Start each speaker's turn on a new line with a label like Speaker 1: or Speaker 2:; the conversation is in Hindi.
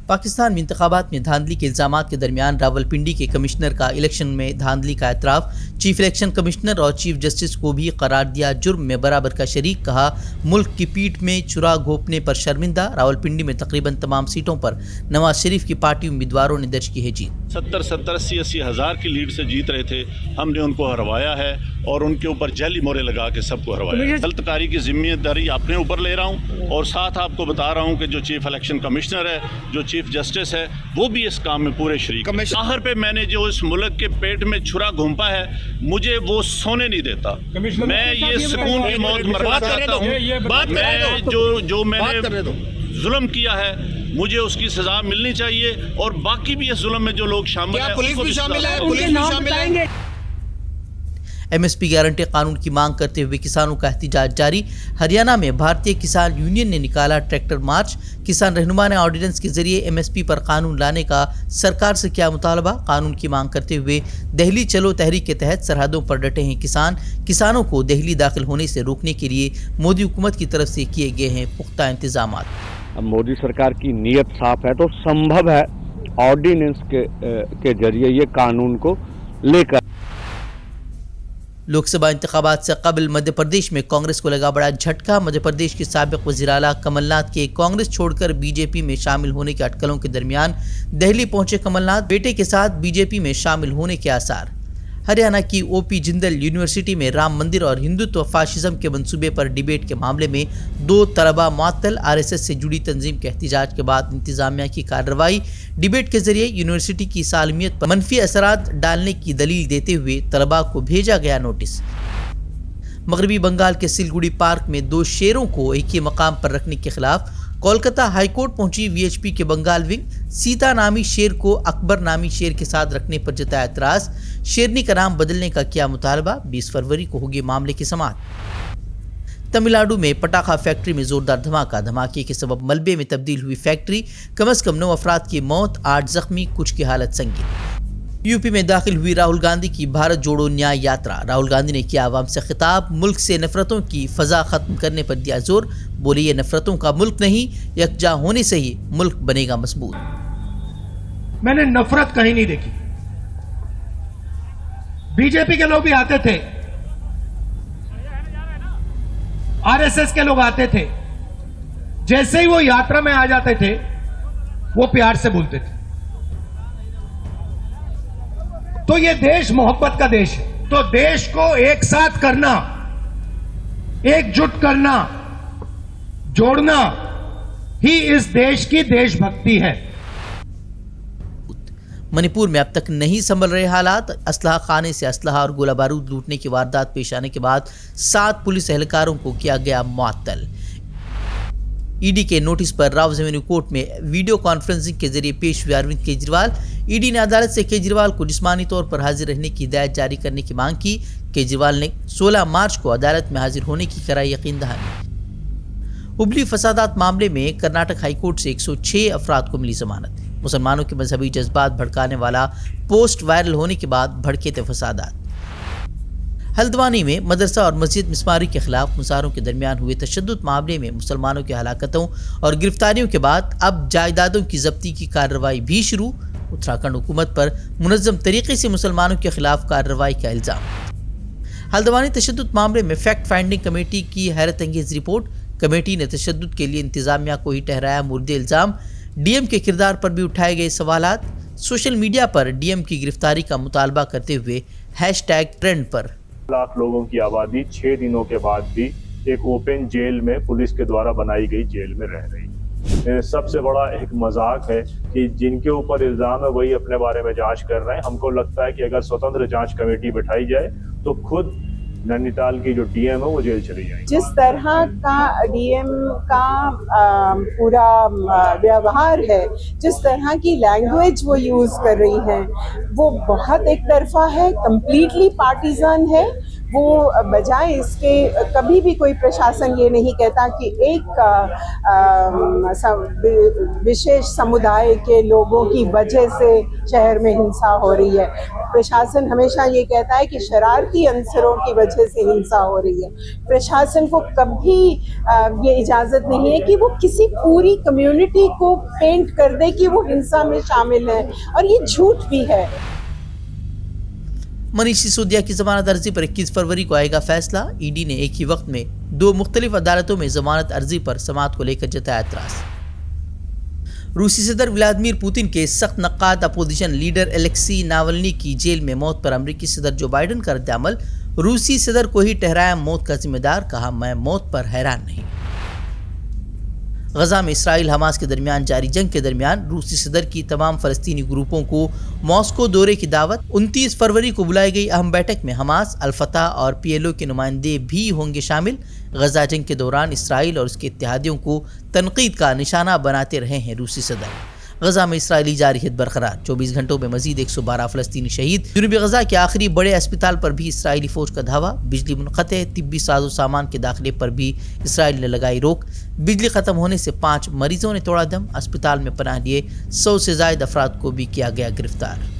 Speaker 1: पाकिस्तान में इंतखाबात में धांधली के इल्जामात के दरमियान रावलपिंडी के कमिश्नर का इलेक्शन में धांधली का एतराफ़, चीफ इलेक्शन कमिश्नर और चीफ जस्टिस को भी करार दिया जुर्म में बराबर का शरीक, कहा मुल्क की पीठ में चुरा घोंपने पर शर्मिंदा। रावलपिंडी में तकरीबन तमाम सीटों पर नवाज शरीफ की पार्टी उम्मीदवारों ने दर्ज की है जीत।
Speaker 2: 70-80 हज़ार की लीड से जीत रहे थे, हमने उनको हरवाया है और उनके ऊपर जाली मोहरे लगा के सबको हरवाया। गलतकारी की जिम्मेदारी अपने ऊपर ले रहा हूँ और साथ आपको बता रहा हूँ कि जो चीफ इलेक्शन कमिश्नर है, जो चीफ जस्टिस है, वो भी इस काम में पूरे शरीक है। आखिर पे मैंने जो इस मुल्क के पेट में छुरा घोंपा है, मुझे वो सोने नहीं देता। मैं ये सुकून की मौत मरवा चाहता हूँ। मैं जो मैंने जुल्म किया है, मुझे उसकी सजा मिलनी चाहिए और बाकी भी इस जुल्म में जो लोग शामिल हैं,
Speaker 3: पुलिस भी शामिल है, पुलिस भी शामिल है।
Speaker 1: MSP गारंटी कानून की मांग करते हुए किसानों का एहतजाज जारी। हरियाणा में भारतीय किसान यूनियन ने निकाला ट्रैक्टर मार्च। किसान रहनुमा ने ऑर्डिनेंस के जरिए MSP पर कानून लाने का सरकार से किया मुतालबा। कानून की मांग करते हुए दिल्ली चलो तहरीक के तहत सरहदों पर डटे हैं किसान। किसानों को दिल्ली दाखिल होने से रोकने के लिए मोदी हुकूमत की तरफ से किए गए हैं पुख्ता इंतजाम।
Speaker 4: मोदी सरकार की नीयत साफ है तो संभव है ऑर्डिनेंस के जरिए ये कानून को लेकर।
Speaker 1: लोकसभा इंतखाबात से कबल मध्य प्रदेश में कांग्रेस को लगा बड़ा झटका। मध्य प्रदेश के साबिक वज़ीर आला कमलनाथ के कांग्रेस छोड़कर बीजेपी में शामिल होने के अटकलों के दरमियान दिल्ली पहुंचे कमलनाथ। बेटे के साथ बीजेपी में शामिल होने के आसार। हरियाणा की OP जिंदल यूनिवर्सिटी में राम मंदिर और हिंदुत्व फाशिज्म के मंसूबे पर डिबेट के मामले में 2 तलबा मुअत्तल। RSS से जुड़ी तंजीम के एहतजाज के बाद इंतजामिया की कार्रवाई। डिबेट के जरिए यूनिवर्सिटी की सालमियत पर मनफी असरात डालने की दलील देते हुए तलबा को भेजा गया नोटिस। मगरबी बंगाल के सिलगुड़ी पार्क में 2 शेरों को एक ही मकाम पर रखने के खिलाफ कोलकाता हाईकोर्ट पहुंची VHP के बंगाल विंग। सीता नामी शेर को अकबर नामी शेर के साथ रखने पर जताया एतराज। शेरनी का नाम बदलने का किया मुतालबा। 20 फरवरी को होगी मामले की समाअत। तमिलनाडु में पटाखा फैक्ट्री में जोरदार धमाका। धमाके के सबब मलबे में तब्दील हुई फैक्ट्री। कम से कम 9 अफराद की मौत, 8 जख्मी, कुछ की हालत संगीन। यूपी में दाखिल हुई राहुल गांधी की भारत जोड़ो न्याय यात्रा। राहुल गांधी ने किया आवाम से खिताब। मुल्क से नफरतों की फजा खत्म करने पर दिया जोर। बोले ये नफरतों का मुल्क नहीं, यकजा होने से ही मुल्क बनेगा मजबूत।
Speaker 3: मैंने नफरत कहीं नहीं देखी। बीजेपी के लोग भी आते थे, RSS के लोग आते थे, जैसे ही वो यात्रा में आ जाते थे वो प्यार से बोलते थे। तो ये देश मोहब्बत का देश है। तो देश को एक साथ करना, एकजुट करना, जोड़ना ही इस देश की देशभक्ति है।
Speaker 1: मणिपुर में अब तक नहीं संभल रहे हालात। असलहा खाने से असलहा और गोला बारूद लूटने की वारदात पेश आने के बाद 7 पुलिस एहलकारों को किया गया मुअत्तल। ED के नोटिस पर राव एवेन्यू कोर्ट में वीडियो कॉन्फ्रेंसिंग के जरिए पेश हुए अरविंद केजरीवाल। ED ने अदालत से केजरीवाल को जिस्मानी तौर पर हाजिर रहने की हिदायत जारी करने की मांग की। केजरीवाल ने 16 मार्च को अदालत में हाजिर होने की कराई यकीन दहानी। हुबली फसादात मामले में कर्नाटक हाईकोर्ट से 106 अफराद को मिली जमानत। मुसलमानों के मजहबी जज्बात भड़काने वाला पोस्ट वायरल होने के बाद भड़के थे फसादात। हल्द्वानी में मदरसा और मस्जिद मिसमारी के खिलाफ मुजाहरों के दरमियान हुए तशद्दुद मामले में मुसलमानों की हलाकतों और गिरफ्तारियों के बाद अब जायदादों की जब्ती की कार्रवाई भी शुरू। उत्तराखंड हुकूमत पर मुनज़्ज़म तरीके से मुसलमानों के खिलाफ कार्रवाई का इल्ज़ाम। हल्द्वानी तशद्दुद मामले में फैक्ट फाइंडिंग कमेटी की हैरत अंगेज रिपोर्ट। कमेटी ने तशद्दुद के लिए इंतजामिया को ही ठहराया मुर्द इल्ज़ाम। DM के किरदार पर भी उठाए गए सवालात। सोशल मीडिया पर DM की गिरफ्तारी का मुतालबा करते हुए #ट्रेंड पर।
Speaker 5: लाख लोगों की आबादी 6 दिनों के बाद भी एक ओपन जेल में पुलिस के द्वारा बनाई गई जेल में रह रही। सबसे बड़ा एक मजाक है कि जिनके ऊपर इल्जाम है वही अपने बारे में जांच कर रहे हैं। हमको लगता है कि अगर स्वतंत्र जांच कमेटी बैठाई जाए तो खुद नैनीताल की जो DM है वो जेल चली जाएगी।
Speaker 6: जिस तरह का DM का पूरा व्यवहार है, जिस तरह की लैंग्वेज वो यूज़ कर रही हैं, वो बहुत एक तरफा है, कम्प्लीटली पार्टीजन है। वो बजाय इसके कभी भी कोई प्रशासन ये नहीं कहता कि एक विशेष समुदाय के लोगों की वजह से शहर में हिंसा हो रही है। प्रशासन हमेशा ये कहता है कि शरारती अंसरों की वजह से हिंसा हो रही है। प्रशासन को कभी ये इजाज़त नहीं है कि वो किसी पूरी कम्युनिटी को पेंट कर दे कि वो हिंसा में शामिल है, और ये झूठ भी है।
Speaker 1: मनीष सिसोदिया की जमानत अर्जी पर 21 फरवरी को आएगा फैसला। ईडी ने एक ही वक्त में 2 मुख्तलिफ अदालतों में जमानत अर्जी पर समाअत को लेकर जताया एतराज। रूसी सदर व्लादिमीर पुतिन के सख्त नक्काद अपोजिशन लीडर एलेक्सी नावल्नी की जेल में मौत पर अमेरिकी सदर जो बाइडन का रद्द-ए-अमल। रूसी सदर को ही ठहराया मौत का जिम्मेदार, कहा मैं मौत पर हैरान नहीं। गजा में इसराइल हमास के दरमियान जारी जंग के दरमियान रूसी सदर की तमाम फलस्तीनी ग्रुपों को मॉस्को दौरे की दावत। 29 फरवरी को बुलाई गई अहम बैठक में हमास, अल-फतह और PLO के नुमाइंदे भी होंगे शामिल। गजा जंग के दौरान इसराइल और उसके इत्तेहादियों को तनकीद का निशाना बनाते रहे हैं रूसी सदर। गजा में इसराइली जारहियत बरकरार, 24 घंटों में मजीद 112 फलस्तीनी शहीद। जुनूबी गजा के आखिरी बड़े अस्पताल पर भी इसराइली फौज का धावा। बिजली मुनक़ते, तिब्बी साजो सामान के दाखिले पर भी इसराइल ने लगाई रोक। बिजली खत्म होने से 5 मरीजों ने तोड़ा दम। अस्पताल में पनाह लिए 100 से ज़ायद अफराद को भी किया गया गिरफ्तार।